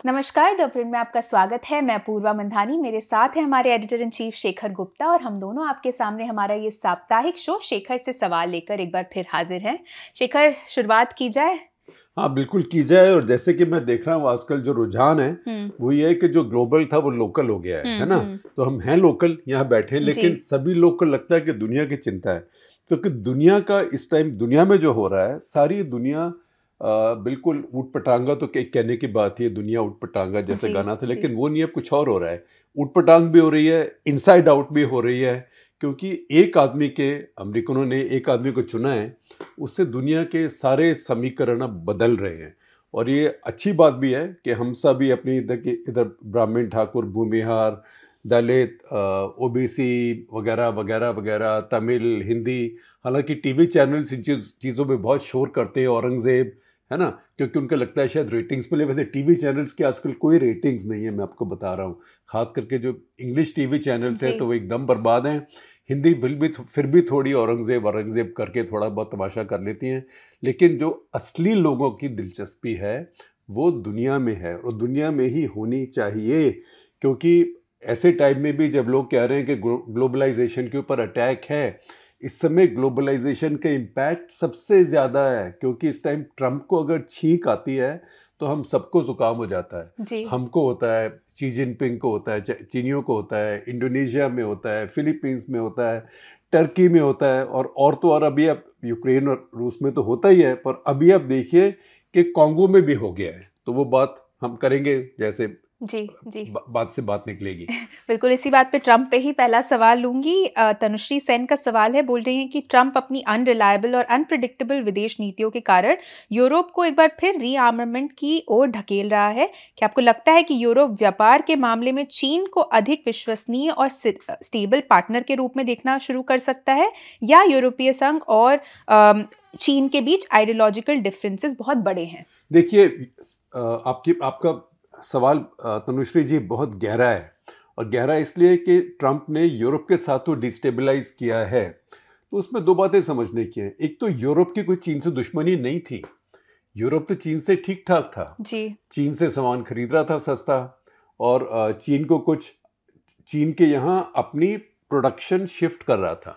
नमस्कार, the print में आपका स्वागत है। मैं पूर्वा मंधानी, मेरे साथ है हमारे editor in chief Shekhar Gupta और हम दोनों आपके सामने हमारा ये साप्ताहिक शो शेखर से सवाल लेकर एक बार फिर हाजिर हैं। शेखर, शुरुआत की जाए? हाँ, बिल्कुल की जाए। और जैसे कि मैं देख रहा हूँ आजकल जो रुझान है वो ये है कि जो ग्लोबल था वो लोकल हो गया है ना। तो हम हैं लोकल, यहाँ बैठे हैं, लेकिन सभी लोग को लगता है कि दुनिया की चिंता है, क्योंकि दुनिया का इस टाइम दुनिया में जो हो रहा है, सारी दुनिया बिल्कुल ऊट पटांगा। तो कहने की बात है दुनिया ऊट पटांगा जैसे गाना था, लेकिन वो नहीं, अब कुछ और हो रहा है। ऊट पटांग भी हो रही है, इनसाइड आउट भी हो रही है, क्योंकि एक आदमी के, अमेरिकनों ने एक आदमी को चुना है, उससे दुनिया के सारे समीकरण अब बदल रहे हैं। और ये अच्छी बात भी है कि हम सब भी अपनी इधर ब्राह्मण, ठाकुर, भूमिहार, दलित, ओबीसी वगैरह वगैरह वगैरह, तमिल, हिंदी, हालांकि टीवी चैनल्स इन चीज़ों में बहुत शोर करते हैं, औरंगजेब, है ना, क्योंकि उनको लगता है शायद रेटिंग्स मिले। वैसे टीवी चैनल्स की आजकल कोई रेटिंग्स नहीं है, मैं आपको बता रहा हूँ। खास करके जो इंग्लिश टीवी चैनल्स हैं तो वो एकदम बर्बाद हैं। हिंदी फिर भी थोड़ी औरंगजेब करके थोड़ा बहुत तमाशा कर लेती हैं, लेकिन जो असली लोगों की दिलचस्पी है वो दुनिया में है, और दुनिया में ही होनी चाहिए। क्योंकि ऐसे टाइम में भी जब लोग कह रहे हैं कि ग्लोबलाइजेशन के ऊपर अटैक है, इस समय ग्लोबलाइजेशन का इम्पैक्ट सबसे ज़्यादा है, क्योंकि इस टाइम ट्रम्प को अगर छींक आती है तो हम सबको जुकाम हो जाता है। हमको होता है, शी जिनपिंग को होता है, चीनियों को होता है, इंडोनेशिया में होता है, फिलीपींस में होता है, टर्की में होता है, और तो और अभी अब यूक्रेन और रूस में तो होता ही है, पर अभी आप देखिए कि कॉन्गो में भी हो गया है। तो वो बात हम करेंगे जैसे बात से बात निकलेगी। बिल्कुल, इसी बात पे ट्रंप पे ही पहला सवाल लूंगी। तनुश्री सेन का सवाल है, बोल रही हैं कि ट्रंप अपनी अनरिलायबल और अनप्रिडिक्टेबल विदेश नीतियों के कारण यूरोप को एक बार फिर रीआर्ममेंट की ओर ढकेल रहा है। क्या आपको लगता है कि यूरोप व्यापार के मामले में चीन को अधिक विश्वसनीय और स्टेबल पार्टनर के रूप में देखना शुरू कर सकता है, या यूरोपीय संघ और चीन के बीच आइडियोलॉजिकल डिफरेंसेस बहुत बड़े हैं? देखिए, आपका सवाल तनुश्री जी बहुत गहरा है, और गहरा इसलिए कि ट्रंप ने यूरोप के साथ तो डिस्टेबलाइज किया है। तो उसमें दो बातें समझने की हैं। एक तो यूरोप की कोई चीन से दुश्मनी नहीं थी, यूरोप तो चीन से ठीक ठाक था चीन से सामान खरीद रहा था सस्ता, और चीन को कुछ, चीन के यहाँ अपनी प्रोडक्शन शिफ्ट कर रहा था।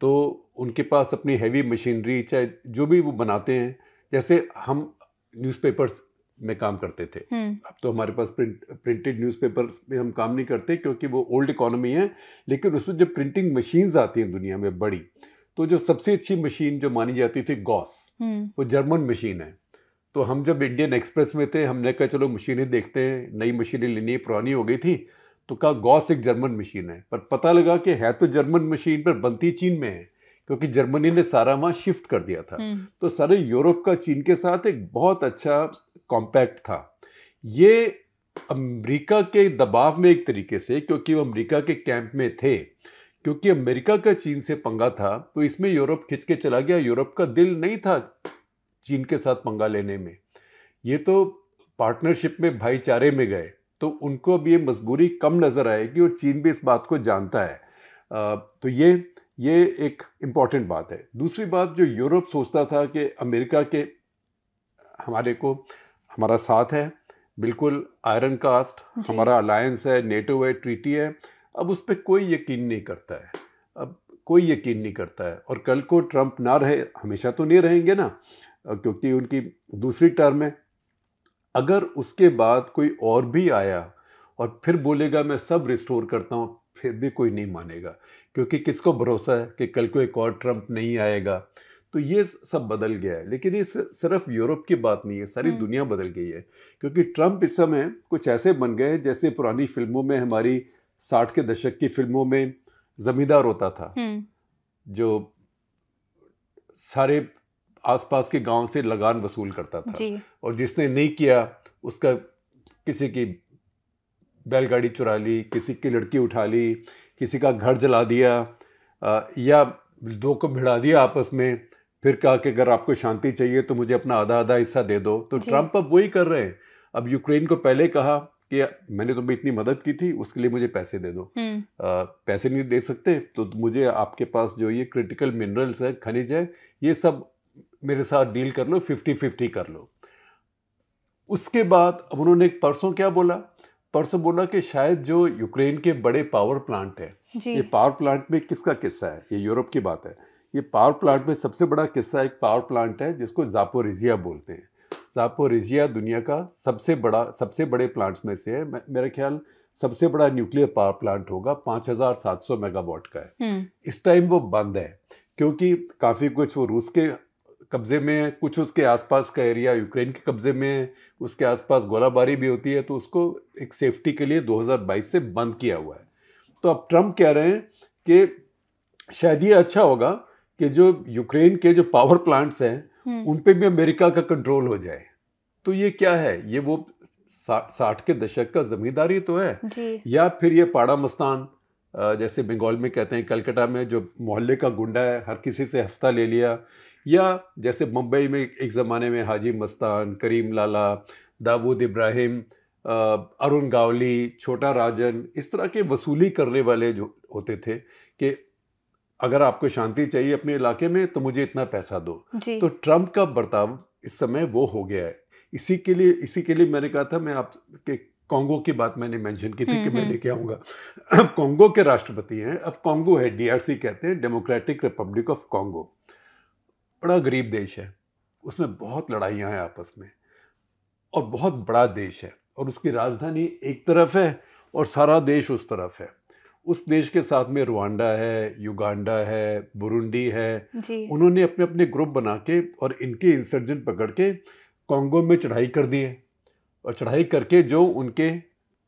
तो उनके पास अपनी हैवी मशीनरी, चाहे जो भी वो बनाते हैं, जैसे हम न्यूज़पेपर्स में काम करते थे, अब तो हमारे पास प्रिंटेड न्यूज़पेपर्स में हम काम नहीं करते क्योंकि वो ओल्ड इकोनॉमी है। लेकिन उसमें जो प्रिंटिंग मशीन्स आती हैं दुनिया में बड़ी, तो जो सबसे अच्छी मशीन जो मानी जाती थी गॉस, वो जर्मन मशीन है। तो हम जब इंडियन एक्सप्रेस में थे, हमने कहा चलो मशीनें देखते हैं, नई मशीनें लेनी है, पुरानी हो गई थी, तो कहा गॉस एक जर्मन मशीन है। पर पता लगा कि है तो जर्मन मशीन, पर बनती चीन में है, क्योंकि जर्मनी ने सारा वहाँ शिफ्ट कर दिया था। तो सारे यूरोप का चीन के साथ एक बहुत अच्छा कॉम्पैक्ट था। ये अमेरिका के दबाव में एक तरीके से, क्योंकि वो अमेरिका के कैंप में थे, क्योंकि अमेरिका का चीन से पंगा था, तो इसमें यूरोप खिंच के चला गया। यूरोप का दिल नहीं था चीन के साथ पंगा लेने में, ये तो पार्टनरशिप में, भाईचारे में गए, तो उनको अब ये मजबूरी कम नज़र आएगी, और चीन भी इस बात को जानता है। तो ये एक इम्पॉर्टेंट बात है। दूसरी बात, जो यूरोप सोचता था कि अमेरिका के हमारा साथ है, बिल्कुल आयरन कास्ट, हमारा अलायंस है, नेटो है, ट्रीटी है, अब उस पर कोई यकीन नहीं करता है। अब कोई यकीन नहीं करता है, और कल को ट्रंप ना रहे, हमेशा तो नहीं रहेंगे ना, क्योंकि उनकी दूसरी टर्म है। अगर उसके बाद कोई और भी आया और फिर बोलेगा मैं सब रिस्टोर करता हूँ, फिर भी कोई नहीं मानेगा, क्योंकि किसको भरोसा है कि कल को एक और ट्रंप नहीं आएगा। तो ये सब बदल गया है। लेकिन ये सिर्फ यूरोप की बात नहीं है, सारी दुनिया बदल गई है, क्योंकि ट्रंप इस समय कुछ ऐसे बन गए जैसे पुरानी फिल्मों में, हमारी 60 के दशक की फिल्मों में जमींदार होता था, जो सारे आसपास के गांव से लगान वसूल करता था, और जिसने नहीं किया उसका, किसी की बैलगाड़ी चुरा ली, किसी की लड़की उठा ली, किसी का घर जला दिया, या दो को भिड़ा दिया आपस में, फिर कहा कि अगर आपको शांति चाहिए तो मुझे अपना आधा आधा हिस्सा दे दो। तो ट्रंप अब वही कर रहे हैं। अब यूक्रेन को पहले कहा कि मैंने तुम्हें इतनी मदद की थी, उसके लिए मुझे पैसे दे दो। पैसे नहीं दे सकते तो मुझे आपके पास जो ये क्रिटिकल मिनरल्स है, खनिज है, ये सब मेरे साथ डील कर लो, 50-50 कर लो। उसके बाद अब उन्होंने परसों क्या बोला, परसों बोला कि शायद जो यूक्रेन के बड़े पावर प्लांट है, ये पावर प्लांट में किसका किस्सा है, ये यूरोप की बात है, ये पावर प्लांट में सबसे बड़ा किस्सा एक पावर प्लांट है जिसको ज़ापोरिजिया बोलते हैं। ज़ापोरिजिया दुनिया का सबसे बड़े प्लांट्स में से है। मेरा ख्याल सबसे बड़ा न्यूक्लियर पावर प्लांट होगा, 5700 मेगावाट का है। इस टाइम वो बंद है क्योंकि काफ़ी कुछ वो रूस के कब्जे में, कुछ उसके आसपास का एरिया यूक्रेन के कब्जे में, उसके आसपास गोलाबारी भी होती है, तो उसको एक सेफ्टी के लिए 2022 से बंद किया हुआ है। तो अब ट्रम्प कह रहे हैं कि शायद ये अच्छा होगा कि जो यूक्रेन के जो पावर प्लांट्स हैं उन पे भी अमेरिका का कंट्रोल हो जाए। तो ये क्या है, ये वो 60 के दशक का जमींदारी तो है जी। या फिर ये पाड़ा मस्तान, जैसे बंगाल में कहते हैं, कलकत्ता में जो मोहल्ले का गुंडा है, हर किसी से हफ्ता ले लिया, या जैसे मुंबई में एक ज़माने में हाजी मस्तान, करीम लाला, दाऊद इब्राहिम, अरुण गावली, छोटा राजन, इस तरह के वसूली करने वाले जो होते थे कि अगर आपको शांति चाहिए अपने इलाके में तो मुझे इतना पैसा दो। तो ट्रम्प का बर्ताव इस समय वो हो गया है। इसी के लिए मैंने कहा था, मैं आपके कॉन्गो की बात मैंने मेंशन की थी कि मैं लेके आऊँगा। अब कॉन्गो के राष्ट्रपति हैं, अब कॉन्गो है, DRC कहते हैं, डेमोक्रेटिक रिपब्लिक ऑफ कॉन्गो। बड़ा गरीब देश है, उसमें बहुत लड़ाइयाँ हैं आपस में, और बहुत बड़ा देश है, और उसकी राजधानी एक तरफ है और सारा देश उस तरफ है। उस देश के साथ में रुवांडा है, युगांडा है, बुरुंडी है। उन्होंने अपने अपने ग्रुप बना के और इनके इंसर्जेंट पकड़ के कॉन्गो में चढ़ाई कर दी है, और चढ़ाई करके जो उनके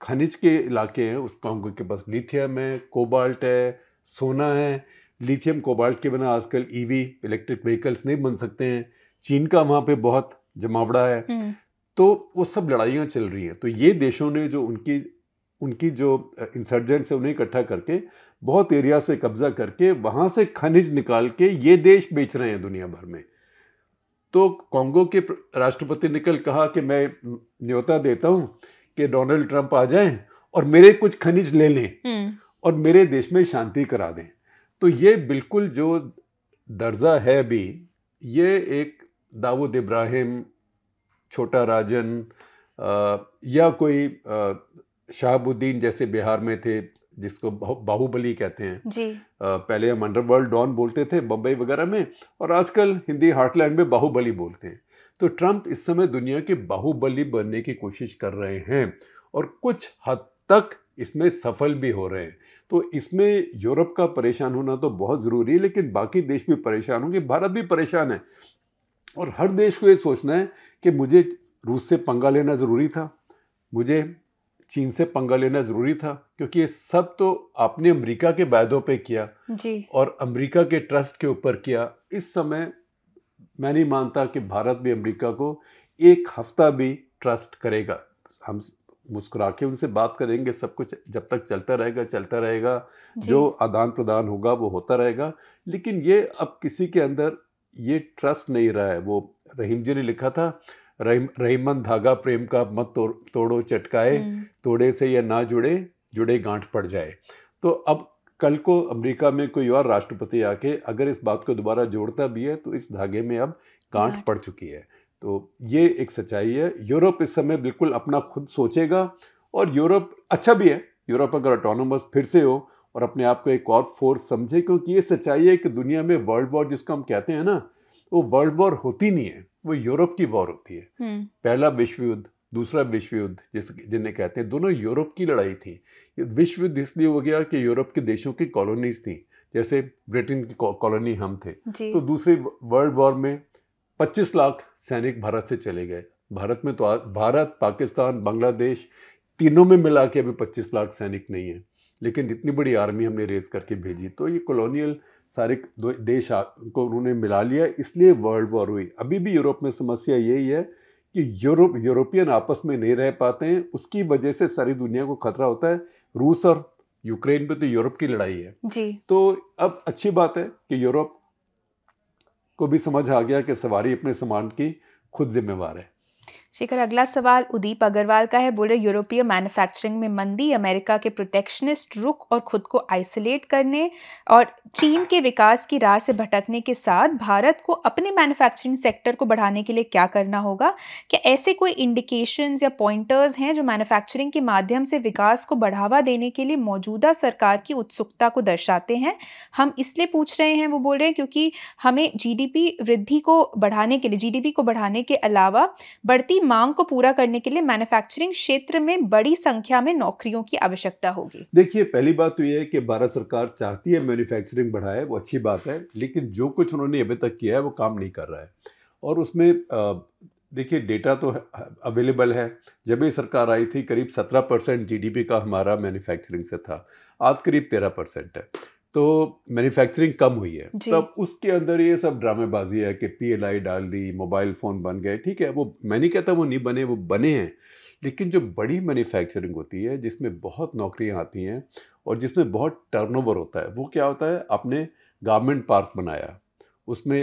खनिज के इलाके हैं, उस कॉन्गो के पास लिथियम है, कोबाल्ट है, सोना है। लिथियम कोबाल्ट के बिना आजकल EV इलेक्ट्रिक व्हीकल्स नहीं बन सकते हैं। चीन का वहाँ पे बहुत जमावड़ा है। तो वो सब लड़ाइयाँ चल रही हैं। तो ये देशों ने जो उनकी जो इंसर्जेंट्स है उन्हें इकट्ठा करके बहुत एरियाज पे कब्जा करके वहाँ से खनिज निकाल के ये देश बेच रहे हैं दुनिया भर में। तो कॉन्गो के राष्ट्रपति ने कल कहा कि मैं न्योता देता हूँ कि डोनाल्ड ट्रंप आ जाएं और मेरे कुछ खनिज ले लें और मेरे देश में शांति करा दें। तो ये बिल्कुल जो दर्जा है अभी, ये एक दाऊद इब्राहिम, छोटा राजन या कोई शहाबुद्दीन जैसे बिहार में थे जिसको बाहुबली कहते हैं जी। पहले हम अंडरवर्ल्ड डॉन बोलते थे बम्बई वगैरह में, और आजकल हिंदी हार्टलैंड में बाहुबली बोलते हैं। तो ट्रंप इस समय दुनिया के बाहुबली बनने की कोशिश कर रहे हैं और कुछ हद तक इसमें सफल भी हो रहे हैं। तो इसमें यूरोप का परेशान होना तो बहुत ज़रूरी है, लेकिन बाकी देश भी परेशान होंगे, भारत भी परेशान है। और हर देश को ये सोचना है कि मुझे रूस से पंगा लेना ज़रूरी था, मुझे चीन से पंगा लेना ज़रूरी था, क्योंकि ये सब तो आपने अमेरिका के वायदों पे किया जी। और अमेरिका के ट्रस्ट के ऊपर किया। इस समय मैं नहीं मानता कि भारत भी अमेरिका को एक हफ्ता भी ट्रस्ट करेगा। हम मुस्कुरा के उनसे बात करेंगे, सब कुछ जब तक चलता रहेगा, जो आदान प्रदान होगा वो होता रहेगा, लेकिन ये अब किसी के अंदर ये ट्रस्ट नहीं रहा है। वो रहीम जी ने लिखा था, रहीमन धागा प्रेम का मत तोड़ो चटकाए, तोड़े से या ना जुड़े, जुड़े गांठ पड़ जाए। तो अब कल को अमेरिका में कोई और राष्ट्रपति आके अगर इस बात को दोबारा जोड़ता भी है तो इस धागे में अब गांठ पड़ चुकी है। तो ये एक सच्चाई है। यूरोप इस समय बिल्कुल अपना खुद सोचेगा, और यूरोप अच्छा भी है। यूरोप अगर ऑटोनोमस फिर से हो और अपने आप को एक और फोर्स समझे, क्योंकि ये सच्चाई है कि दुनिया में वर्ल्ड वॉर जिसको हम कहते हैं ना, वो वर्ल्ड वॉर होती नहीं है, वो यूरोप की वॉर होती है। पहला विश्व युद्ध, दूसरा विश्व युद्ध जिन्हें कहते हैं, दोनों यूरोप की लड़ाई थी। विश्व युद्ध इसलिए हो गया कि यूरोप के देशों की कॉलोनीज थी, जैसे ब्रिटेन की कॉलोनी हम थे। तो दूसरी वर्ल्ड वॉर में 25 लाख सैनिक भारत से चले गए। भारत में तो भारत, पाकिस्तान, बांग्लादेश तीनों में मिला के अभी 25 लाख सैनिक नहीं है, लेकिन इतनी बड़ी आर्मी हमने रेज करके भेजी। तो ये कॉलोनियल सारे देश को उन्होंने मिला लिया, इसलिए वर्ल्ड वॉर हुई। अभी भी यूरोप में समस्या यही है कि यूरोपियन आपस में नहीं रह पाते हैं, उसकी वजह से सारी दुनिया को खतरा होता है। रूस और यूक्रेन पे तो यूरोप की लड़ाई है जी। तो अब अच्छी बात है कि यूरोप को भी समझ आ गया कि सवारी अपने सामान की खुद जिम्मेवार है। शेखर, अगला सवाल उदीप अग्रवाल का है। बोल रहे यूरोपीय मैन्युफैक्चरिंग में मंदी, अमेरिका के प्रोटेक्शनिस्ट रुख और खुद को आइसोलेट करने और चीन के विकास की राह से भटकने के साथ भारत को अपने मैन्युफैक्चरिंग सेक्टर को बढ़ाने के लिए क्या करना होगा? क्या ऐसे कोई इंडिकेशंस या पॉइंटर्स हैं जो मैन्युफैक्चरिंग के माध्यम से विकास को बढ़ावा देने के लिए मौजूदा सरकार की उत्सुकता को दर्शाते हैं? हम इसलिए पूछ रहे हैं, वो बोल रहे हैं, क्योंकि हमें जीडीपी वृद्धि को बढ़ाने के लिए, जीडीपी को बढ़ाने के अलावा बढ़ती मांग को पूरा करने के लिए मैन्युफैक्चरिंग क्षेत्र में बड़ी संख्या में नौकरियों की आवश्यकता होगी। देखिए, पहली बात तो ये है कि भारत सरकार चाहती है मैन्युफैक्चरिंग बढ़ाए, वो अच्छी बात है, लेकिन जो कुछ उन्होंने अभी तक किया है वो काम नहीं कर रहा है। और उसमें देखिए, डेटा तो अवेलेबल है। जब ये सरकार आई थी करीब 17% जीडीपी का हमारा मैन्युफैक्चरिंग से था, आज करीब 13% है। तो मैन्युफैक्चरिंग कम हुई है। तब उसके अंदर ये सब ड्रामेबाजी है कि पीएलआई डाल दी, मोबाइल फ़ोन बन गए। ठीक है, वो मैं नहीं कहता वो नहीं बने, वो बने हैं, लेकिन जो बड़ी मैन्युफैक्चरिंग होती है जिसमें बहुत नौकरियां आती हैं और जिसमें बहुत टर्नओवर होता है, वो क्या होता है, आपने गारमेंट पार्क बनाया, उसमें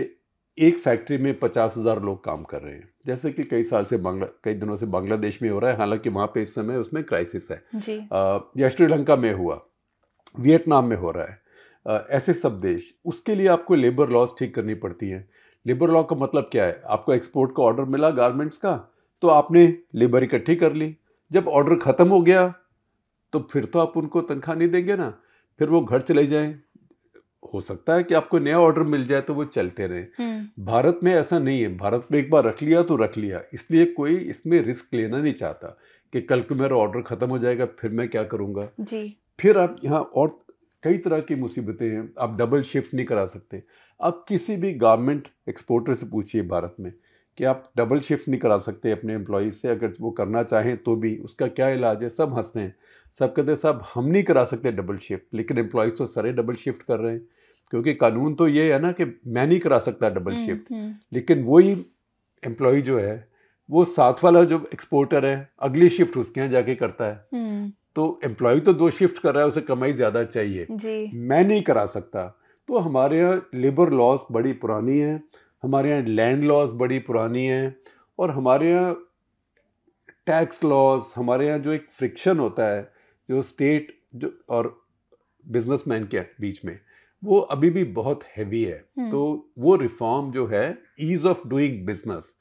एक फैक्ट्री में 50,000 लोग काम कर रहे हैं, जैसे कि कई दिनों से बांग्लादेश में हो रहा है, हालांकि वहाँ पे इस समय उसमें क्राइसिस है जी। या श्रीलंका में हुआ, वियतनाम में हो रहा है। ऐसे सब देश, उसके लिए आपको लेबर लॉज ठीक करनी पड़ती हैं। लेबर लॉ का मतलब क्या है, आपको एक्सपोर्ट का ऑर्डर मिला गारमेंट्स का, तो आपने लेबर इकट्ठी कर ली। जब ऑर्डर ख़त्म हो गया तो फिर तो आप उनको तनख्वाह नहीं देंगे ना, फिर वो घर चले जाएं। हो सकता है कि आपको नया ऑर्डर मिल जाए तो वो चलते रहें। भारत में ऐसा नहीं है। भारत में एक बार रख लिया तो रख लिया, इसलिए कोई इसमें रिस्क लेना नहीं चाहता कि कल को मेरा ऑर्डर ख़त्म हो जाएगा, फिर मैं क्या करूँगा जी। फिर आप यहाँ और कई तरह की मुसीबतें हैं। आप डबल शिफ्ट नहीं करा सकते। आप किसी भी गारमेंट एक्सपोर्टर से पूछिए भारत में कि आप डबल शिफ्ट नहीं करा सकते अपने एम्प्लॉयज़ से, अगर वो करना चाहें तो भी उसका क्या इलाज है। सब हंसते हैं, सब कहते हैं साहब हम नहीं करा सकते डबल शिफ्ट, लेकिन एम्प्लॉयज़ तो सारे डबल शिफ्ट कर रहे हैं, क्योंकि कानून तो ये है ना कि मैं नहीं करा सकता डबल शिफ्ट। लेकिन वही एम्प्लॉय जो है वो साथ वाला जो एक्सपोर्टर है अगली शिफ्ट उसके यहाँ जाके करता है, तो एम्प्लॉय तो 2 शिफ्ट कर रहा है, उसे कमाई ज़्यादा चाहिए जी। मैं नहीं करा सकता। तो हमारे यहाँ लेबर लॉज बड़ी पुरानी है, हमारे यहाँ लैंड लॉज बड़ी पुरानी है, और हमारे यहाँ टैक्स लॉज, हमारे यहाँ जो एक फ्रिक्शन होता है जो स्टेट जो और बिजनेसमैन के बीच में, वो अभी भी बहुत हैवी है। तो वो रिफॉर्म जो है, ईज ऑफ डूइंग बिजनेस,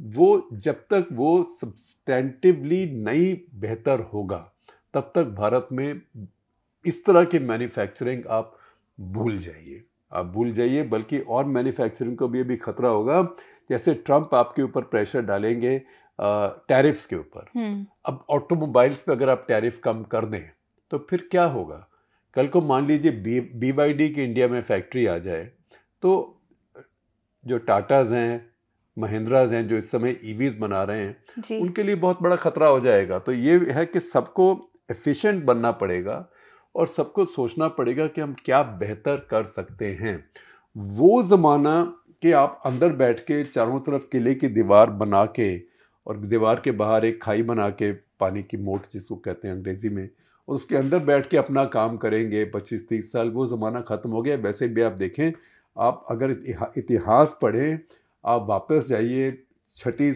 वो जब तक वो सब्सटेंटिवली नहीं बेहतर होगा तब तक भारत में इस तरह की मैन्युफैक्चरिंग आप भूल जाइए। बल्कि और मैन्युफैक्चरिंग को भी अभी खतरा होगा। जैसे ट्रंप आपके ऊपर प्रेशर डालेंगे टैरिफ्स के ऊपर। अब ऑटोमोबाइल्स पे अगर आप टैरिफ कम कर दें तो फिर क्या होगा? कल को मान लीजिए BYD की इंडिया में फैक्ट्री आ जाए, तो जो टाटाज हैं, महिंद्राज हैं, जो इस समय EVs बना रहे हैं, उनके लिए बहुत बड़ा खतरा हो जाएगा। तो ये है कि सबको एफिशिएंट बनना पड़ेगा और सबको सोचना पड़ेगा कि हम क्या बेहतर कर सकते हैं। वो ज़माना कि आप अंदर बैठ के चारों तरफ किले की दीवार बना के और दीवार के बाहर एक खाई बना के, पानी की मोट जिसको कहते हैं अंग्रेज़ी में, और उसके अंदर बैठ के अपना काम करेंगे 25-30 साल, वो ज़माना ख़त्म हो गया। वैसे भी आप देखें, आप अगर इतिहास पढ़ें, आप वापस जाइए 6वीं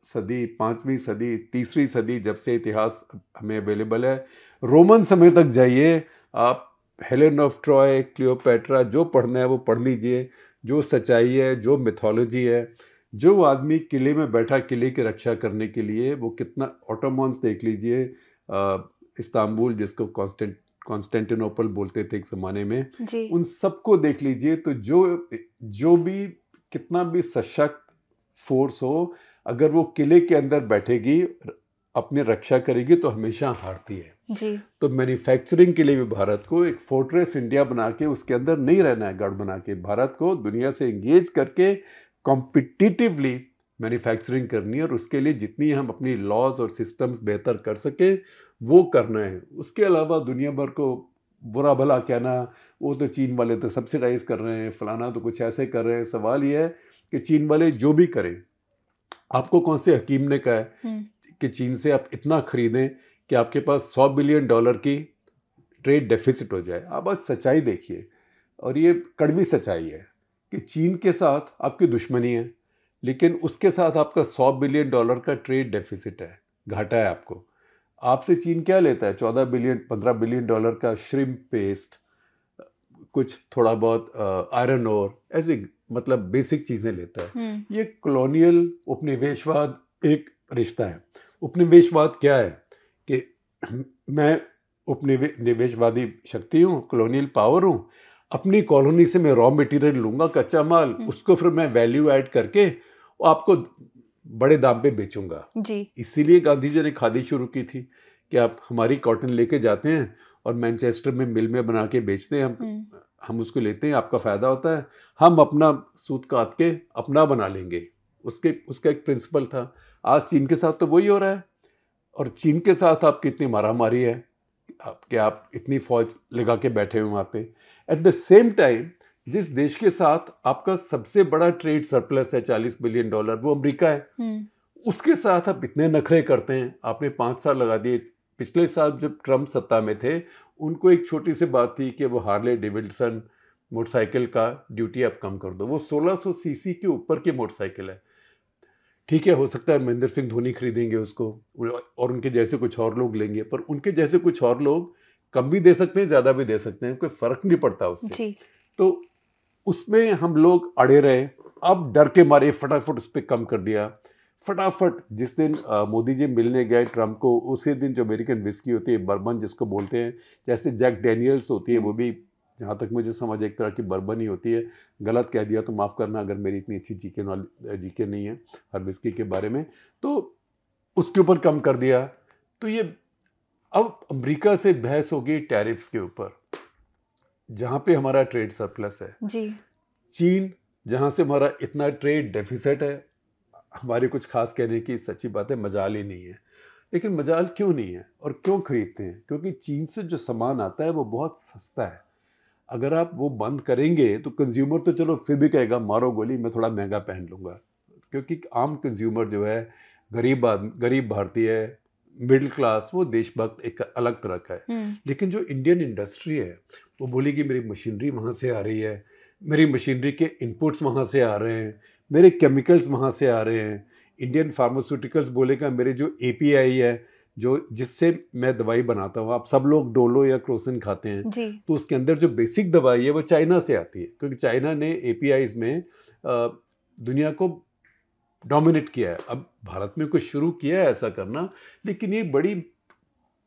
सदी, 5वीं सदी, 3री सदी, जब से इतिहास हमें अवेलेबल है, रोमन समय तक जाइए आप। हेलेन ऑफ ट्रॉय, क्लियोपेट्रा, जो पढ़ना है वो पढ़ लीजिए। जो सच्चाई है, जो मिथोलॉजी है, जो आदमी किले में बैठा किले की रक्षा करने के लिए, वो कितना, ऑटोमन्स देख लीजिए, इस्तांबुल जिसको कॉन्स्टेंटिनोपल बोलते थे एक ज़माने में, उन सबको देख लीजिए। तो जो भी कितना भी सशक्त फोर्स हो, अगर वो किले के अंदर बैठेगी, अपनी रक्षा करेगी, तो हमेशा हारती है जी। तो मैन्युफैक्चरिंग के लिए भी भारत को एक फोर्ट्रेस इंडिया बना के उसके अंदर नहीं रहना है, गढ़ बना के। भारत को दुनिया से एंगेज करके कॉम्पिटिटिवली मैन्युफैक्चरिंग करनी है, और उसके लिए जितनी हम अपनी लॉज और सिस्टम्स बेहतर कर सकें वो करना है। उसके अलावा दुनिया भर को बुरा भला कहना, वो तो चीन वाले तो सब्सिडाइज कर रहे हैं, फलाना तो कुछ ऐसे कर रहे हैं। सवाल ये है कि चीन वाले जो भी करें, आपको कौन से हकीम ने कहा है कि चीन से आप इतना खरीदें कि आपके पास $100 बिलियन की ट्रेड डेफिसिट हो जाए? आप आज सच्चाई देखिए, और ये कड़वी सच्चाई है कि चीन के साथ आपकी दुश्मनी है, लेकिन उसके साथ आपका $100 बिलियन का ट्रेड डेफिसिट है, घाटा है आपको। आपसे चीन क्या लेता है? 14 बिलियन 15 बिलियन डॉलर का श्रिम्प पेस्ट, कुछ थोड़ा बहुत आयरन ओर, ऐसे मतलब बेसिक चीजें लेता है। ये कॉलोनियल उपनिवेशवाद एक रिश्ता है। उपनिवेशवाद क्या है कि मैं उपनिवेशवादी शक्ति हूँ, कॉलोनियल पावर हूँ, अपनी कॉलोनी से मैं रॉ मटेरियल लूंगा, कच्चा माल, उसको फिर मैं वैल्यू ऐड करके आपको बड़े दाम पे बेचूंगा जी। इसीलिए गांधी जी ने खादी शुरू की थी कि आप हमारी कॉटन लेके जाते हैं और मैनचेस्टर में मिल में बना के बेचते हैं, हम उसको लेते हैं, आपका फायदा होता है, हम अपना सूत काट के अपना बना लेंगे। उसका एक प्रिंसिपल था। आज चीन के साथ तो वही हो रहा है, और चीन के साथ आपकी इतनी मारामारी है कि आप इतनी फौज लगा के बैठे हुए वहाँ पे। एट द सेम टाइम जिस देश के साथ आपका सबसे बड़ा ट्रेड सरप्लस है $40 बिलियन, वो अमेरिका है। उसके साथ आप इतने नखरे करते हैं। आपने 5 साल लगा दिए। पिछले साल जब ट्रम्प सत्ता में थे, उनको एक छोटी सी बात थी कि वो हार्ले डेविडसन मोटरसाइकिल का ड्यूटी आप कम कर दो। वो 1600 सीसी के ऊपर की मोटरसाइकिल है। ठीक है, हो सकता है महेंद्र सिंह धोनी खरीदेंगे उसको और उनके जैसे कुछ और लोग लेंगे, पर उनके जैसे कुछ और लोग कम भी दे सकते हैं, ज़्यादा भी दे सकते हैं, कोई फ़र्क नहीं पड़ता उससे जी। तो उसमें हम लोग अड़े रहे। अब डर के मारे फटाफट उस पर कम कर दिया। फटाफट जिस दिन मोदी जी मिलने गए ट्रम्प को, उसी दिन जो अमेरिकन विस्की होती है, बर्बन जिसको बोलते हैं, जैसे जैक डैनियल्स होती है, वो भी जहाँ तक मुझे समझ एक तरह की बर्बन ही होती है। गलत कह दिया तो माफ़ करना, अगर मेरी इतनी अच्छी जीके नहीं है हर विस्की के बारे में। तो उसके ऊपर कम कर दिया। तो ये अब अमेरिका से बहस होगी टैरिफ्स के ऊपर, जहाँ पे हमारा ट्रेड सरप्लस है जी। चीन जहाँ से हमारा इतना ट्रेड डेफिसिट है, हमारे कुछ खास कहने की सच्ची बात है मजाल ही नहीं है। लेकिन मजाल क्यों नहीं है और क्यों खरीदते हैं? क्योंकि चीन से जो सामान आता है वो बहुत सस्ता है। अगर आप वो बंद करेंगे तो कंज्यूमर तो चलो फिर भी कहेगा मारो गोली, मैं थोड़ा महंगा पहन लूँगा, क्योंकि आम कंज्यूमर जो है गरीब भारतीय, मिडिल क्लास, वो देशभक्त एक अलग तरह का है। लेकिन जो इंडियन इंडस्ट्री है वो बोलेगी मेरी मशीनरी वहाँ से आ रही है, मेरी मशीनरी के इनपुट्स वहाँ से आ रहे हैं, मेरे केमिकल्स वहाँ से आ रहे हैं। इंडियन फार्मास्यूटिकल्स बोलेगा मेरे जो API है, जो जिससे मैं दवाई बनाता हूँ, आप सब लोग डोलो या क्रोसिन खाते हैं जी। तो उसके अंदर जो बेसिक दवाई है वो चाइना से आती है, क्योंकि चाइना ने APIs में दुनिया को डोमिनेट किया है। अब भारत में कुछ शुरू किया है ऐसा करना, लेकिन ये बड़ी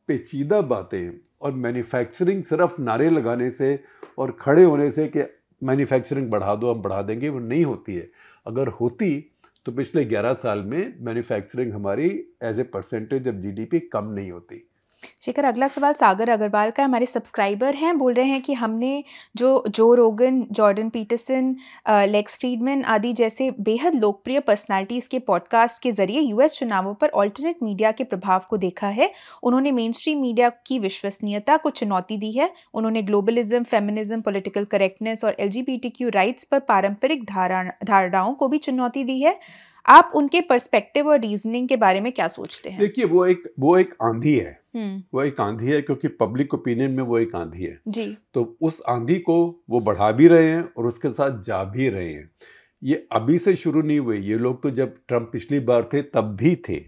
पेचीदा बातें हैं। और मैन्युफैक्चरिंग सिर्फ नारे लगाने से और खड़े होने से कि मैन्युफैक्चरिंग बढ़ा दो हम बढ़ा देंगे, वो नहीं होती है। अगर होती तो पिछले 11 साल में मैन्युफैक्चरिंग हमारी as a percentage of GDP कम नहीं होती। शेखर, अगला सवाल सागर अग्रवाल का, हमारे सब्सक्राइबर हैं, बोल रहे हैं कि हमने जो रोगन, जॉर्डन पीटरसन, लेक्स फ्रीडमैन आदि जैसे बेहद लोकप्रिय पर्सनालिटीज़ के पॉडकास्ट के जरिए US चुनावों पर ऑल्टरनेट मीडिया के प्रभाव को देखा है। उन्होंने मेन स्ट्रीम मीडिया की विश्वसनीयता को चुनौती दी है। उन्होंने ग्लोबलिज्म, फेमिनिज्म, पॉलिटिकल करेक्टनेस और LGBTQ राइट्स पर पारंपरिक धारणाओं को भी चुनौती दी है। आप उनके पर्सपेक्टिव और रीजनिंग के बारे में क्या सोचते हैं? देखिए, वो एक आंधी है। वो एक आंधी है, क्योंकि पब्लिक ओपिनियन में वो एक आंधी है जी। तो उस आंधी को वो बढ़ा भी रहे हैं और उसके साथ जा भी रहे हैं। ये अभी से शुरू नहीं हुए। ये लोग तो जब ट्रम्प पिछली बार थे तब भी थे,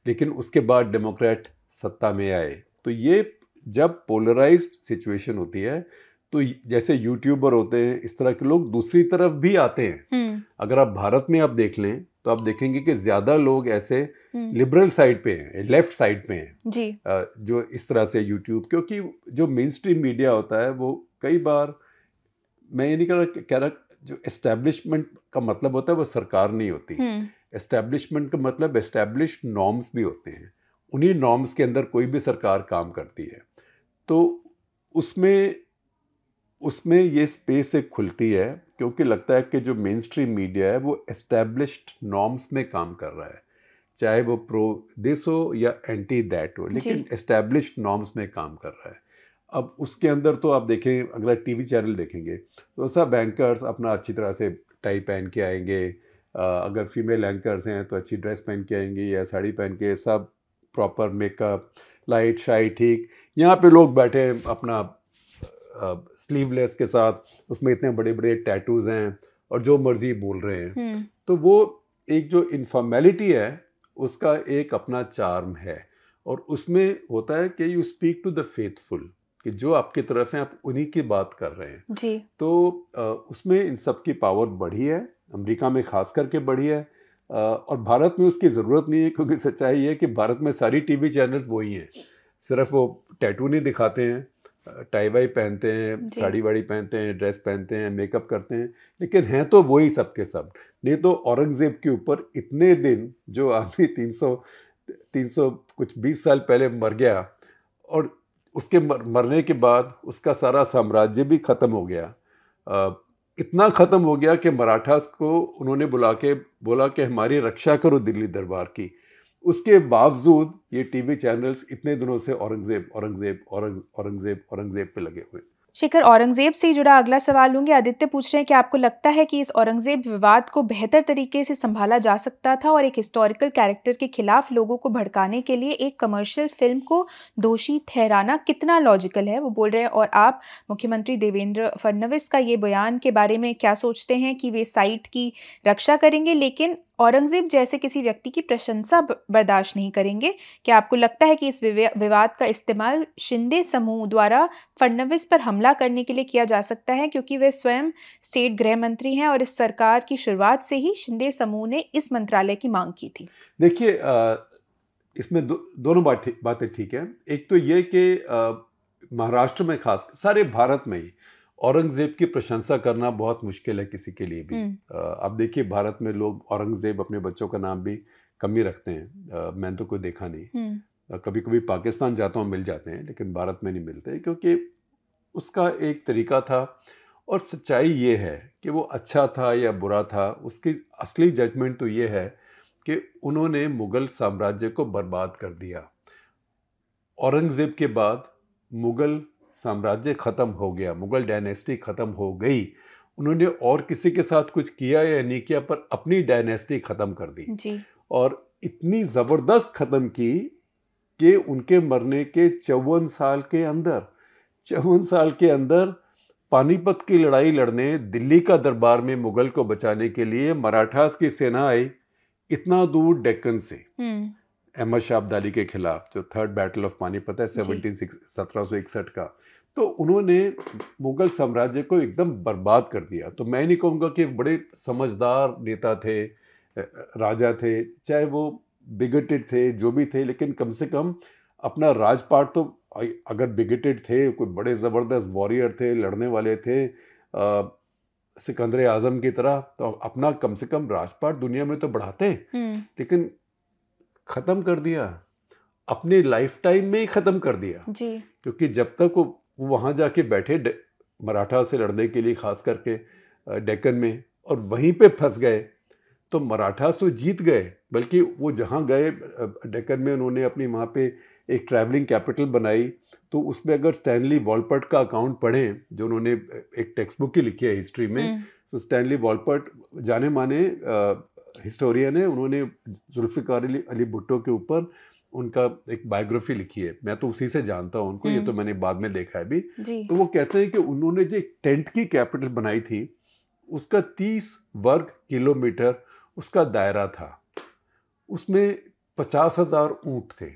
लेकिन उसके बाद डेमोक्रेट सत्ता में आए। तो ये जब पोलराइज्ड सिचुएशन होती है तो जैसे यूट्यूबर होते हैं, इस तरह के लोग दूसरी तरफ भी आते हैं। अगर आप भारत में आप देख लें तो आप देखेंगे कि ज्यादा लोग ऐसे लिबरल साइड पे हैं, लेफ्ट साइड पे हैं जी। जो इस तरह से यूट्यूब, क्योंकि जो मेन स्ट्रीम मीडिया होता है वो कई बार, मैं ये नहीं कह रहा जो एस्टेब्लिशमेंट का मतलब होता है वो सरकार नहीं होती। एस्टेब्लिशमेंट का मतलब एस्टेब्लिश्ड नॉर्म्स भी होते हैं। उन्हीं नॉर्म्स के अंदर कोई भी सरकार काम करती है, तो उसमें ये स्पेस एक खुलती है, क्योंकि लगता है कि जो मेन स्ट्रीम मीडिया है वो एस्टेब्लिश्ड नॉर्म्स में काम कर रहा है, चाहे वो प्रो दिस हो या एंटी दैट हो, लेकिन एस्टेब्लिश्ड नॉर्म्स में काम कर रहा है। अब उसके अंदर तो आप देखें, अगला TV चैनल देखेंगे तो सब एंकर्स अपना अच्छी तरह से टाई पहन के आएंगे, अगर फीमेल एंकर्स हैं तो अच्छी ड्रेस पहन के आएंगी या साड़ी पहन के, सब प्रॉपर मेकअप, लाइट शाइट ठीक। यहाँ पे लोग बैठे अपना स्लीवलेस के साथ, उसमें इतने बड़े बड़े टैटूज हैं और जो मर्जी बोल रहे हैं। तो वो एक जो इनफॉर्मेलिटी है उसका एक अपना चार्म है, और उसमें होता है कि you speak to the faithful, कि जो आपकी तरफ हैं आप उन्हीं की बात कर रहे हैं जी। तो उसमें इन सब की पावर बढ़ी है, अमेरिका में खास करके बढ़ी है, और भारत में उसकी ज़रूरत नहीं है, क्योंकि सच्चाई है कि भारत में सारी टीवी चैनल्स वही हैं, सिर्फ वो टैटू नहीं दिखाते हैं, टाई वाई पहनते हैं, साड़ी वाड़ी पहनते हैं, ड्रेस पहनते हैं, मेकअप करते हैं, लेकिन हैं तो वही सब के सब। नहीं तो औरंगज़ेब के ऊपर इतने दिन जो आदमी 300 कुछ 20 साल पहले मर गया, और उसके मरने के बाद उसका सारा साम्राज्य भी ख़त्म हो गया, इतना ख़त्म हो गया कि मराठास को उन्होंने बुला के बोला कि हमारी रक्षा करो दिल्ली दरबार की। उसके बावजूद ये टीवी चैनल्स इतने दिनों से औरंगज़ेब औरंगज़ेब औरंगज़ेब औरंगज़ेब पे लगे हुए। शिखर, औरंगज़ेब से जुड़ा अगला सवाल लूँगी। आदित्य पूछ रहे हैं कि आपको लगता है कि इस औरंगज़ेब विवाद को बेहतर तरीके से संभाला जा सकता था और एक हिस्टोरिकल कैरेक्टर के खिलाफ लोगों को भड़काने के लिए एक कमर्शियल फिल्म को दोषी ठहराना कितना लॉजिकल है? वो बोल रहे हैं, और आप मुख्यमंत्री देवेंद्र फडणवीस का ये बयान के बारे में क्या सोचते हैं कि वे साइट की रक्षा करेंगे लेकिन औरंगज़ेब जैसे किसी व्यक्ति की प्रशंसा बर्दाश्त नहीं करेंगे? क्या आपको लगता है कि इस विवाद का इस्तेमाल शिंदे समूह द्वारा फडणवीस पर हमला करने के लिए किया जा सकता है, क्योंकि वे स्वयं स्टेट गृह मंत्री हैं और इस सरकार की शुरुआत से ही शिंदे समूह ने इस मंत्रालय की मांग की थी? देखिए, इसमें दोनों बातें ठीक है। एक तो ये कि महाराष्ट्र में खास सारे भारत में ही औरंगज़ेब की प्रशंसा करना बहुत मुश्किल है किसी के लिए भी। आप देखिए, भारत में लोग औरंगज़ेब अपने बच्चों का नाम भी कम ही रखते हैं, मैंने तो कोई देखा नहीं। कभी कभी पाकिस्तान जाता हूँ मिल जाते हैं, लेकिन भारत में नहीं मिलते, क्योंकि उसका एक तरीका था, और सच्चाई ये है कि वो अच्छा था या बुरा था, उसकी असली जजमेंट तो ये है कि उन्होंने मुग़ल साम्राज्य को बर्बाद कर दिया। औरंगज़ेब के बाद मुग़ल साम्राज्य ख़त्म हो गया, मुग़ल डायनेस्टी ख़त्म हो गई। उन्होंने और किसी के साथ कुछ किया या नहीं किया, पर अपनी डायनेस्टी ख़त्म कर दी जी। और इतनी ज़बरदस्त ख़त्म की कि उनके मरने के 54 साल के अंदर पानीपत की लड़ाई लड़ने दिल्ली का दरबार में मुग़ल को बचाने के लिए मराठास की सेना आई, इतना दूर डेक्कन से, अहमद शाह अब्दाली के खिलाफ, जो थर्ड बैटल ऑफ पानीपत है 1761 का। तो उन्होंने मुग़ल साम्राज्य को एकदम बर्बाद कर दिया। तो मैं नहीं कहूँगा कि बड़े समझदार नेता थे, राजा थे, चाहे वो बिगटेड थे, जो भी थे, लेकिन कम से कम अपना राजपाट तो, अगर बिगटेड थे, कोई बड़े ज़बरदस्त वॉरियर थे, लड़ने वाले थे सिकंदर आज़म की तरह, तो अपना कम से कम राजपाट दुनिया में तो बढ़ाते, लेकिन ख़त्म कर दिया, अपने लाइफ टाइम में ही ख़त्म कर दिया जी। क्योंकि जब तक वो वहाँ जाके बैठे मराठा से लड़ने के लिए, ख़ास करके डेक्कन में, और वहीं पे फंस गए, तो मराठास तो जीत गए, बल्कि वो जहाँ गए डेक्कन में, उन्होंने अपनी वहाँ पे एक ट्रैवलिंग कैपिटल बनाई। तो उसमें अगर स्टैनली वॉलपर्ट का अकाउंट पढ़ें, जो उन्होंने एक टेक्स्ट बुक ही लिखी है हिस्ट्री में, तो स्टैनली वॉलपर्ट जाने माने हिस्टोरियन है, उन्होंने जुल्फ़िकार अली भुट्टो के ऊपर उनका एक बायोग्राफी लिखी है, मैं तो उसी से जानता हूँ उनको, ये तो मैंने बाद में देखा है भी। तो वो कहते हैं कि उन्होंने जो एक टेंट की कैपिटल बनाई थी, उसका 30 वर्ग किलोमीटर उसका दायरा था, उसमें 50,000 ऊँट थे,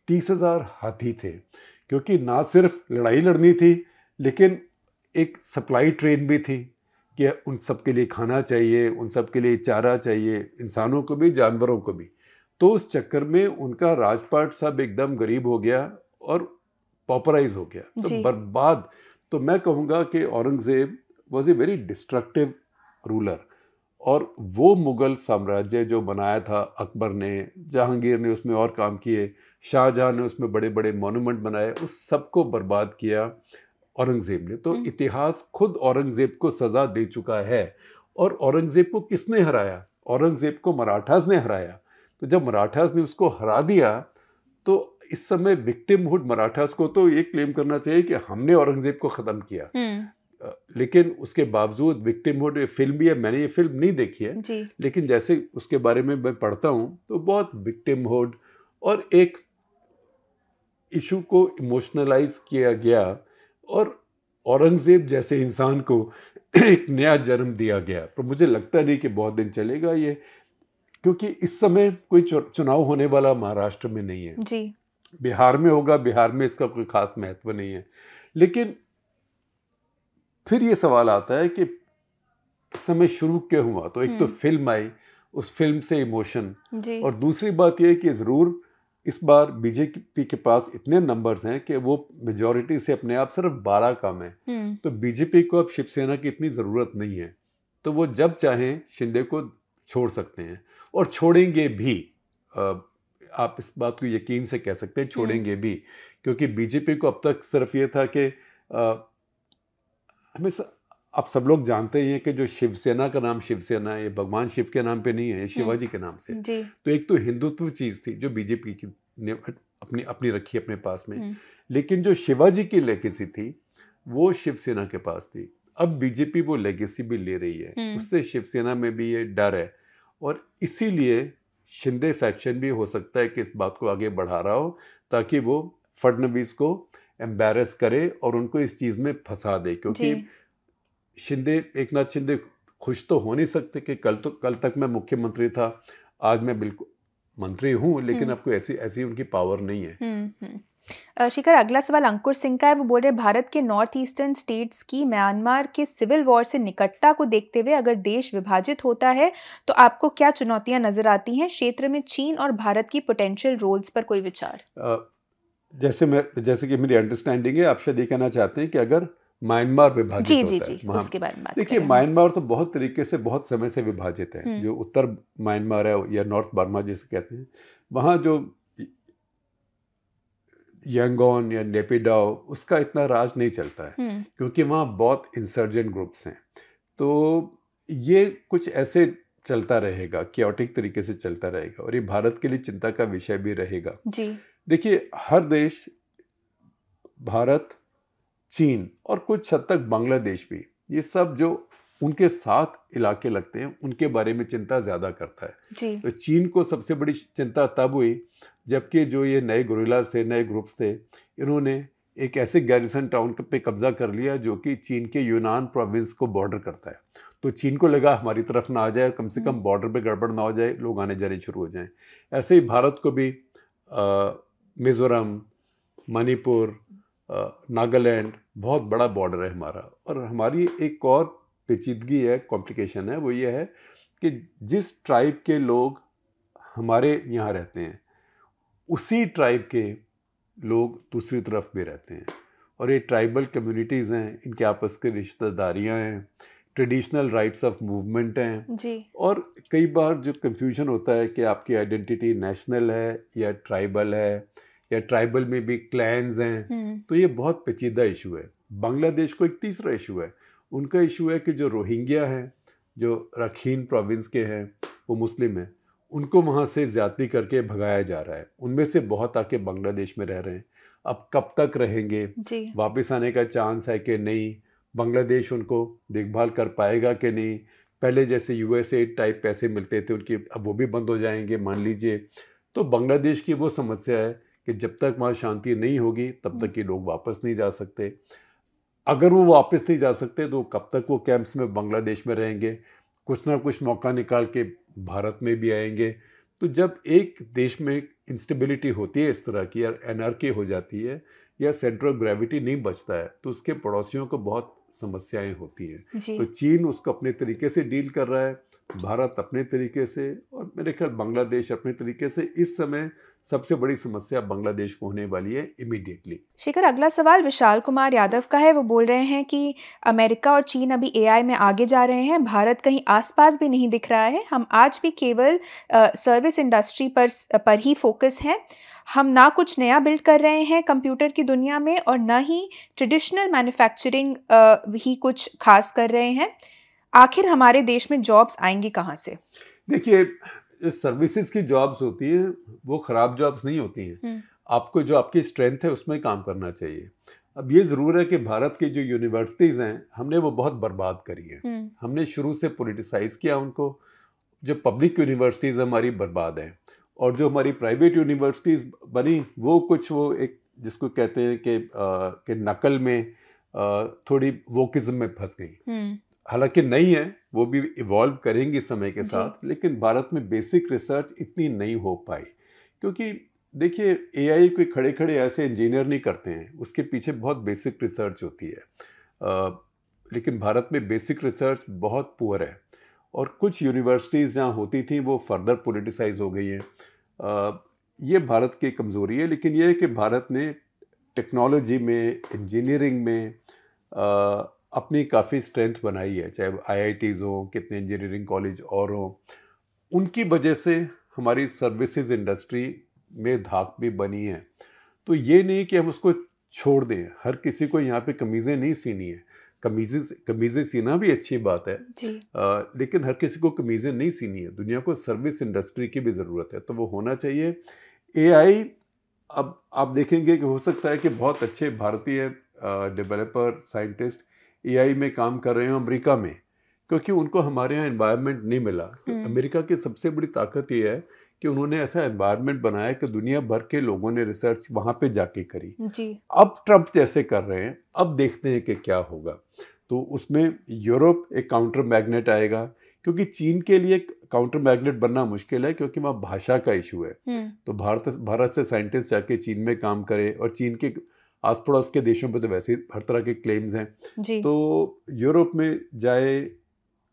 30,000 हाथी थे, क्योंकि ना सिर्फ लड़ाई लड़नी थी, लेकिन एक सप्लाई ट्रेन भी थी कि उन सब के लिए खाना चाहिए, उन सब के लिए चारा चाहिए, इंसानों को भी, जानवरों को भी। तो उस चक्कर में उनका राजपाट सब एकदम गरीब हो गया और पॉपराइज हो गया, तो बर्बाद। तो मैं कहूँगा कि Aurangzeb was a very destructive ruler, और वो मुग़ल साम्राज्य जो बनाया था अकबर ने, जहांगीर ने उसमें और काम किए, शाहजहां ने उसमें बड़े बड़े मॉन्यूमेंट बनाए, उस सब को बर्बाद किया औरंगज़ेब ने। तो इतिहास खुद औरंगज़ेब को सज़ा दे चुका है। और औरंगज़ेब को किसने हराया? औरंगज़ेब को मराठास ने हराया। तो जब मराठास ने उसको हरा दिया, तो इस समय विक्टिमहुड मराठास को तो ये क्लेम करना चाहिए कि हमने औरंगज़ेब को ख़त्म किया, लेकिन उसके बावजूद विक्टिमहुड, फिल्म भी है, मैंने ये फिल्म नहीं देखी है, लेकिन जैसे उसके बारे में मैं पढ़ता हूँ तो बहुत विक्टिमहुड और एक इशू को इमोशनलाइज किया गया, और औरंगज़ेब जैसे इंसान को एक नया जन्म दिया गया। पर मुझे लगता नहीं कि बहुत दिन चलेगा ये। क्योंकि इस समय कोई चुनाव होने वाला महाराष्ट्र में नहीं है जी। बिहार में होगा, बिहार में इसका कोई खास महत्व नहीं है। लेकिन फिर ये सवाल आता है कि इस समय शुरू क्यों हुआ? तो एक तो फिल्म आई, उस फिल्म से इमोशन, और दूसरी बात यह है कि ज़रूर इस बार बीजेपी के पास इतने नंबर्स हैं कि वो मेजॉरिटी से अपने आप सिर्फ 12 कम है। तो बीजेपी को अब शिवसेना की इतनी ज़रूरत नहीं है, तो वो जब चाहें शिंदे को छोड़ सकते हैं और छोड़ेंगे भी। आप इस बात को यकीन से कह सकते हैं, छोड़ेंगे भी, क्योंकि बीजेपी को अब तक सिर्फ ये था कि हमें आप सब लोग जानते हैं कि जो शिवसेना का नाम शिवसेना है, ये भगवान शिव के नाम पे नहीं है, ये शिवाजी के नाम से। तो एक तो हिंदुत्व चीज़ थी जो बीजेपी की ने अपनी रखी अपने पास में, लेकिन जो शिवाजी की लेगेसी थी वो शिवसेना के पास थी। अब बीजेपी वो लेगेसी भी ले रही है, उससे शिवसेना में भी ये डर है, और इसीलिए शिंदे फैक्शन भी हो सकता है कि इस बात को आगे बढ़ा रहा हो ताकि वो फडणवीस को एम्बैरस करे और उनको इस चीज़ में फंसा दे। क्योंकि एकनाथ शिंदे खुश तो हो नहीं सकते कि कल तक मैं मुख्यमंत्री था, आज मैं बिल्कुल मंत्री हूँ, लेकिन अब कोई ऐसी उनकी पावर नहीं है। शिखर, अगला सवाल अंकुर सिंह का है। वो बोल रहे भारत के नॉर्थ ईस्टर्न स्टेट्स की म्यांमार के सिविल वॉर से निकटता को देखते हुए अगर देश विभाजित होता है तो आपको क्या चुनौतियां नजर आती हैं? क्षेत्र में चीन और भारत की पोटेंशियल रोल्स पर कोई विचार? जैसे कि मेरी अंडरस्टैंडिंग है, आप शायद ये कहना चाहते हैं कि अगर म्यांमार विभाजित होता है, उसके बारे में बात देखिए म्यांमार तो बहुत तरीके से बहुत समय से विभाजित है। जो उत्तर म्यांमार है या नॉर्थ बर्मा जिसे कहते हैं, वहाँ जो यांगोन या नेपिडाओ, उसका इतना राज नहीं चलता है क्योंकि वहाँ बहुत इंसर्जेंट ग्रुप्स हैं। तो ये कुछ ऐसे चलता रहेगा, क्योटिक तरीके से चलता रहेगा, और ये भारत के लिए चिंता का विषय भी रहेगा। देखिए हर देश, भारत, चीन और कुछ हद तक बांग्लादेश भी, ये सब जो उनके साथ इलाके लगते हैं उनके बारे में चिंता ज़्यादा करता है। तो चीन को सबसे बड़ी चिंता तब हुई जबकि जो ये नए गुरिल्लास थे, नए ग्रुप्स थे, इन्होंने एक ऐसे गैरिसन टाउन पे कब्जा कर लिया जो कि चीन के यूनान प्रोविंस को बॉर्डर करता है। तो चीन को लगा हमारी तरफ ना आ जाए, कम से कम बॉर्डर पे गड़बड़ ना हो जाए, लोग आने जाने शुरू हो जाएं। ऐसे ही भारत को भी मिज़ोरम, मणिपुर, नागालैंड, बहुत बड़ा बॉर्डर है हमारा। और हमारी एक और पेचीदगी है, कॉम्प्लिकेशन है, वो ये है कि जिस ट्राइब के लोग हमारे यहाँ रहते हैं उसी ट्राइब के लोग दूसरी तरफ भी रहते हैं, और ये ट्राइबल कम्युनिटीज़ हैं, इनके आपस के रिश्तेदारियाँ हैं, ट्रेडिशनल राइट्स ऑफ मूवमेंट हैं। और कई बार जो कंफ्यूजन होता है कि आपकी आइडेंटिटी नेशनल है या ट्राइबल है, या ट्राइबल में भी क्लैन्स हैं, तो ये बहुत पेचीदा इशू है। बांग्लादेश को एक तीसरा इशू है, उनका इशू है कि जो रोहिंग्या हैं, जो रखीन प्रोविंस के हैं, वो मुस्लिम हैं, उनको वहाँ से ज़्यादती करके भगाया जा रहा है। उनमें से बहुत आके बांग्लादेश में रह रहे हैं। अब कब तक रहेंगे, वापस आने का चांस है कि नहीं, बांग्लादेश उनको देखभाल कर पाएगा कि नहीं, पहले जैसे यूएसए टाइप पैसे मिलते थे उनकी, अब वो भी बंद हो जाएंगे मान लीजिए। तो बांग्लादेश की वो समस्या है कि जब तक वहाँ शांति नहीं होगी तब तक ये लोग वापस नहीं जा सकते। अगर वो वापस नहीं जा सकते तो कब तक वो कैंप्स में बांग्लादेश में रहेंगे, कुछ ना कुछ मौका निकाल के भारत में भी आएंगे। तो जब एक देश में इंस्टेबिलिटी होती है इस तरह की, या एनार्की हो जाती है, या सेंटर ऑफ ग्रेविटी नहीं बचता है, तो उसके पड़ोसियों को बहुत समस्याएं होती हैं। तो चीन उसको अपने तरीके से डील कर रहा है, भारत अपने तरीके से, और मेरे ख्याल बांग्लादेश अपने तरीके से। इस समय सबसे बड़ी समस्या बांग्लादेश को होने वाली है इमीडिएटली। शिखर, अगला सवाल विशाल कुमार यादव का है। वो बोल रहे हैं कि अमेरिका और चीन अभी एआई में आगे जा रहे हैं, भारत कहीं आसपास भी नहीं दिख रहा है। हम आज भी केवल सर्विस इंडस्ट्री पर ही फोकस हैं। हम ना कुछ नया बिल्ड कर रहे हैं कंप्यूटर की दुनिया में, और ना ही ट्रेडिशनल मैन्युफैक्चरिंग ही कुछ खास कर रहे हैं। आखिर हमारे देश में जॉब्स आएंगी कहाँ से? देखिए, सर्विसेज की जॉब्स होती हैं वो ख़राब जॉब्स नहीं होती हैं। आपको जो आपकी स्ट्रेंथ है उसमें काम करना चाहिए। अब ये ज़रूर है कि भारत की जो यूनिवर्सिटीज़ हैं हमने वो बहुत बर्बाद करी है। हमने शुरू से पॉलिटिसाइज़ किया उनको। जो पब्लिक यूनिवर्सिटीज़ हमारी बर्बाद हैं, और जो हमारी प्राइवेट यूनिवर्सिटीज़ बनी वो कुछ वो एक जिसको कहते हैं कि नकल में थोड़ी वोकिज़म में फंस गई। हालांकि नहीं है, वो भी इवॉल्व करेंगी समय के साथ, लेकिन भारत में बेसिक रिसर्च इतनी नहीं हो पाई। क्योंकि देखिए एआई कोई खड़े खड़े ऐसे इंजीनियर नहीं करते हैं, उसके पीछे बहुत बेसिक रिसर्च होती है। लेकिन भारत में बेसिक रिसर्च बहुत पुअर है, और कुछ यूनिवर्सिटीज़ जहाँ होती थी वो फर्दर पॉलिटिसाइज हो गई हैं। ये भारत की कमज़ोरी है। लेकिन ये है कि भारत ने टेक्नोलॉजी में, इंजीनियरिंग में अपनी काफ़ी स्ट्रेंथ बनाई है, चाहे आईआईटीज़ हों, कितने इंजीनियरिंग कॉलेज और हों। उनकी वजह से हमारी सर्विसेज इंडस्ट्री में धाक भी बनी है। तो ये नहीं कि हम उसको छोड़ दें, हर किसी को यहाँ पे कमीज़ें नहीं सीनी है। कमीज़ें सीना भी अच्छी बात है जी। लेकिन हर किसी को कमीज़ें नहीं सीनी है। दुनिया को सर्विस इंडस्ट्री की भी ज़रूरत है, तो वो होना चाहिए। एआई, अब आप देखेंगे कि हो सकता है कि बहुत अच्छे भारतीय डेवलपर साइंटिस्ट एआई में काम कर रहे हो अमेरिका में, क्योंकि उनको हमारे यहाँ एनवायरनमेंट नहीं मिला। अमेरिका की सबसे बड़ी ताकत ये है कि उन्होंने ऐसा एनवायरनमेंट बनाया कि दुनिया भर के लोगों ने रिसर्च वहाँ पे जाके करी। जी। अब ट्रम्प जैसे कर रहे हैं, अब देखते हैं कि क्या होगा। तो उसमें यूरोप एक काउंटर मैग्नेट आएगा, क्योंकि चीन के लिए काउंटर मैग्नेट बनना मुश्किल है, क्योंकि वहाँ भाषा का इशू है। तो भारत से साइंटिस्ट जाके चीन में काम करे, और चीन के आस पड़ोस के देशों पे तो वैसे ही हर तरह के क्लेम्स हैं। तो यूरोप में जाए,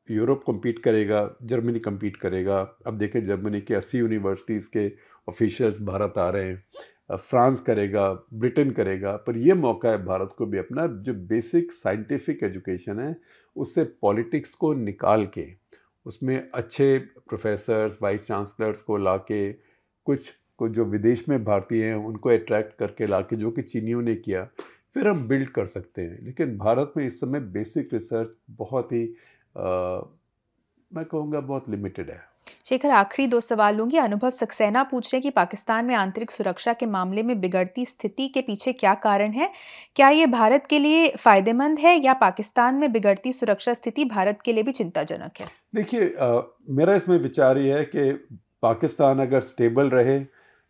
यूरोप कम्पीट करेगा, जर्मनी कम्पीट करेगा। अब देखें जर्मनी के 80 यूनिवर्सिटीज़ के ऑफिशियल्स भारत आ रहे हैं, फ्रांस करेगा, ब्रिटेन करेगा। पर यह मौका है भारत को भी अपना जो बेसिक साइंटिफिक एजुकेशन है उससे पॉलिटिक्स को निकाल के उसमें अच्छे प्रोफेसर्स, वाइस चांसलर्स को लाके, कुछ को जो विदेश में भारतीय हैं उनको अट्रैक्ट करके लाके, जो कि चीनियों ने किया, फिर हम बिल्ड कर सकते हैं। लेकिन भारत में इस समय बेसिक रिसर्च बहुत ही मैं कहूँगा बहुत लिमिटेड है। शेखर, आखिरी 2 सवाल लूंगी। अनुभव सक्सेना पूछ रहे हैं कि पाकिस्तान में आंतरिक सुरक्षा के मामले में बिगड़ती स्थिति के पीछे क्या कारण है? क्या ये भारत के लिए फायदेमंद है, या पाकिस्तान में बिगड़ती सुरक्षा स्थिति भारत के लिए भी चिंताजनक है? देखिए, मेरा इसमें विचार ये है कि पाकिस्तान अगर स्टेबल रहे,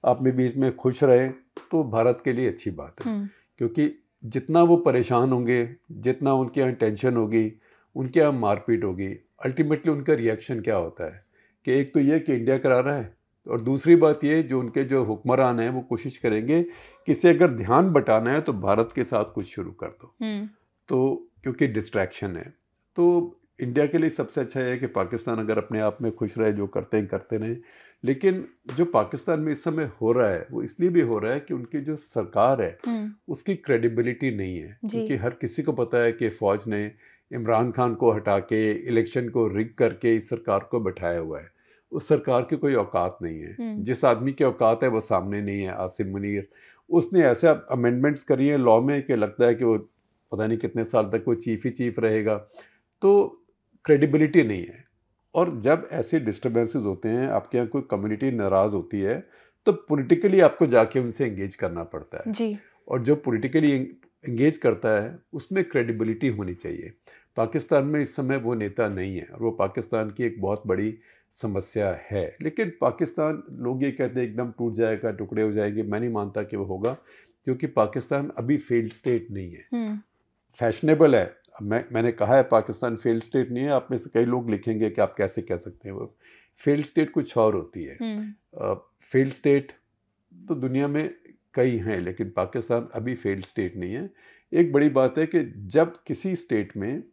अपने बीच में खुश रहे, तो भारत के लिए अच्छी बात है। क्योंकि जितना वो परेशान होंगे, जितना उनके यहाँ टेंशन होगी, उनके यहाँ मारपीट होगी, अल्टीमेटली उनका रिएक्शन क्या होता है कि एक तो ये कि इंडिया करा रहा है, और दूसरी बात ये जो उनके जो हुक्मरान हैं वो कोशिश करेंगे कि इसे अगर ध्यान बटाना है तो भारत के साथ कुछ शुरू कर दो। तो क्योंकि डिस्ट्रैक्शन है, तो इंडिया के लिए सबसे अच्छा है कि पाकिस्तान अगर अपने आप में खुश रहे, जो करते हैं करते रहें। लेकिन जो पाकिस्तान में इस समय हो रहा है वो इसलिए भी हो रहा है कि उनकी जो सरकार है उसकी क्रेडिबिलिटी नहीं है। क्योंकि हर किसी को पता है कि फ़ौज ने इमरान खान को हटा के इलेक्शन को रिग करके इस सरकार को बैठाया हुआ है। उस सरकार की कोई औकात नहीं है। जिस आदमी की औकात है वो सामने नहीं है, आसिम मुनीर। उसने ऐसे अमेंडमेंट्स करी हैं लॉ में कि लगता है कि वो पता नहीं कितने साल तक वो चीफ ही चीफ रहेगा। तो क्रेडिबिलिटी नहीं है। और जब ऐसे डिस्टर्बेंसेस होते हैं, आपके यहाँ कोई कम्युनिटी नाराज़ होती है, तो पॉलिटिकली आपको जाके उनसे एंगेज करना पड़ता है जी। और जो पॉलिटिकली एंगेज करता है उसमें क्रेडिबिलिटी होनी चाहिए। पाकिस्तान में इस समय वो नेता नहीं है और वो पाकिस्तान की एक बहुत बड़ी समस्या है। लेकिन पाकिस्तान, लोग ये कहते हैं एकदम टूट जाएगा, टुकड़े हो जाएंगे, मैं नहीं मानता कि वो होगा, क्योंकि पाकिस्तान अभी फेल्ड स्टेट नहीं है। फैशनेबल है, मैंने कहा है पाकिस्तान फेल्ड स्टेट नहीं है। आप में से कई लोग लिखेंगे कि आप कैसे कह सकते हैं, वो फेल्ड स्टेट कुछ और होती है। फेल्ड स्टेट तो दुनिया में कई हैं, लेकिन पाकिस्तान अभी फेल्ड स्टेट नहीं है। एक बड़ी बात है कि जब किसी स्टेट में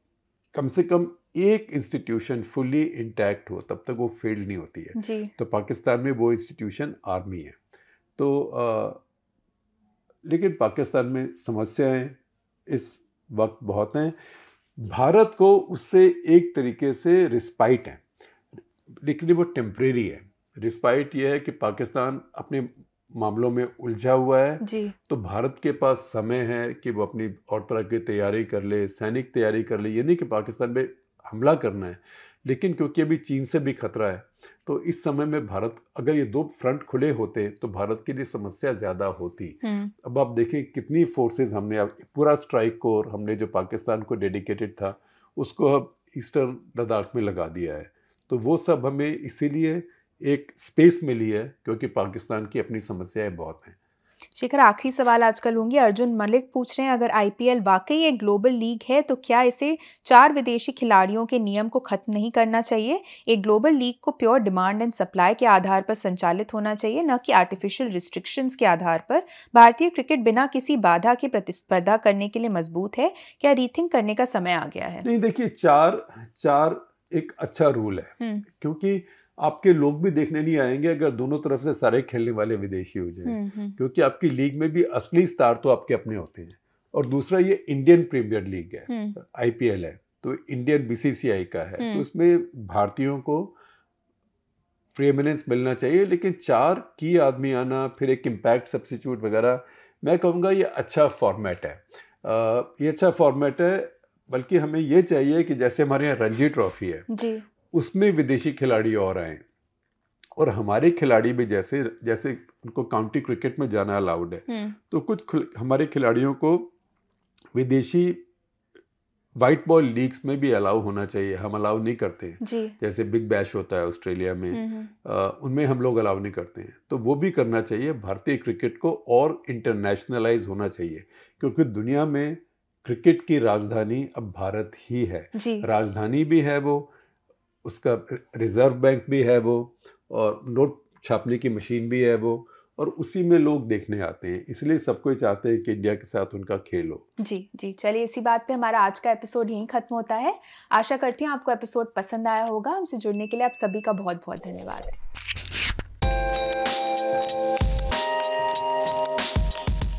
कम से कम एक इंस्टीट्यूशन फुली इंटैक्ट हो तब तक वो फेल्ड नहीं होती है जी। तो पाकिस्तान में वो इंस्टीट्यूशन आर्मी है। तो लेकिन पाकिस्तान में समस्याएं इस वक्त बहुत हैं। भारत को उससे एक तरीके से रिस्पाइट है, लेकिन वो टेम्परेरी है। रिस्पाइट ये है कि पाकिस्तान अपने मामलों में उलझा हुआ है जी। तो भारत के पास समय है कि वो अपनी और तरह की तैयारी कर ले, सैनिक तैयारी कर ले। ये नहीं कि पाकिस्तान में हमला करना है, लेकिन क्योंकि अभी चीन से भी खतरा है, तो इस समय में भारत, अगर ये दो फ्रंट खुले होते तो भारत के लिए समस्या ज़्यादा होती। अब आप देखें कितनी फोर्सेस हमने, पूरा स्ट्राइक कोर हमने जो पाकिस्तान को डेडिकेटेड था उसको अब ईस्टर्न लद्दाख में लगा दिया है। तो वो सब हमें इसीलिए एक स्पेस मिली है क्योंकि पाकिस्तान की अपनी समस्याएं बहुत हैं। शिखर, आखिरी सवाल आजकल होंगे। अर्जुन मलिक पूछ रहे हैं, अगर आईपीएल वाकई एक ग्लोबल लीग है तो क्या इसे 4 विदेशी खिलाड़ियों के नियम को खत्म नहीं करना चाहिए? एक ग्लोबल लीग को प्योर डिमांड एंड सप्लाई के आधार पर संचालित होना चाहिए, न कि आर्टिफिशियल रिस्ट्रिक्शंस के आधार पर। भारतीय क्रिकेट बिना किसी बाधा के प्रतिस्पर्धा करने के लिए मजबूत है। क्या रीथिंक करने का समय आ गया है? नहीं, देखिए, चार एक अच्छा रूल है, क्योंकि आपके लोग भी देखने नहीं आएंगे अगर दोनों तरफ से सारे खेलने वाले विदेशी हो जाएं, क्योंकि आपकी लीग में भी असली स्टार तो आपके अपने होते हैं। और दूसरा, ये इंडियन प्रीमियर लीग है, आईपीएल है, तो इंडियन बीसीसीआई का है, तो इसमें भारतीयों को प्रीएमिनेंस मिलना चाहिए। लेकिन 4 की आदमी आना, फिर एक इम्पैक्ट सब्स्टिट्यूट वगैरह, मैं कहूँगा ये अच्छा फॉर्मेट है। ये अच्छा फॉर्मेट है, बल्कि हमें ये चाहिए कि जैसे हमारे यहाँ रणजी ट्रॉफी है जी, उसमें विदेशी खिलाड़ी और आए, और हमारे खिलाड़ी भी जैसे जैसे उनको काउंटी क्रिकेट में जाना अलाउड है, तो कुछ हमारे खिलाड़ियों को विदेशी वाइट बॉल लीग्स में भी अलाउ होना चाहिए। हम अलाउ नहीं करते हैं, जैसे बिग बैश होता है ऑस्ट्रेलिया में, उनमें हम लोग अलाउ नहीं करते हैं, तो वो भी करना चाहिए। भारतीय क्रिकेट को और इंटरनेशनलाइज होना चाहिए, क्योंकि दुनिया में क्रिकेट की राजधानी अब भारत ही है। राजधानी भी है वो, उसका रिजर्व बैंक भी है वो, और नोट छापने की मशीन भी है वो, और उसी में लोग देखने आते हैं। इसलिए सब कोई चाहते हैं कि इंडिया के साथ उनका खेल हो। जी, चलिए, इसी बात पे हमारा आज का एपिसोड यहीं खत्म होता है। आशा करती हूँ आपको एपिसोड पसंद आया होगा। हमसे जुड़ने के लिए आप सभी का बहुत बहुत धन्यवाद।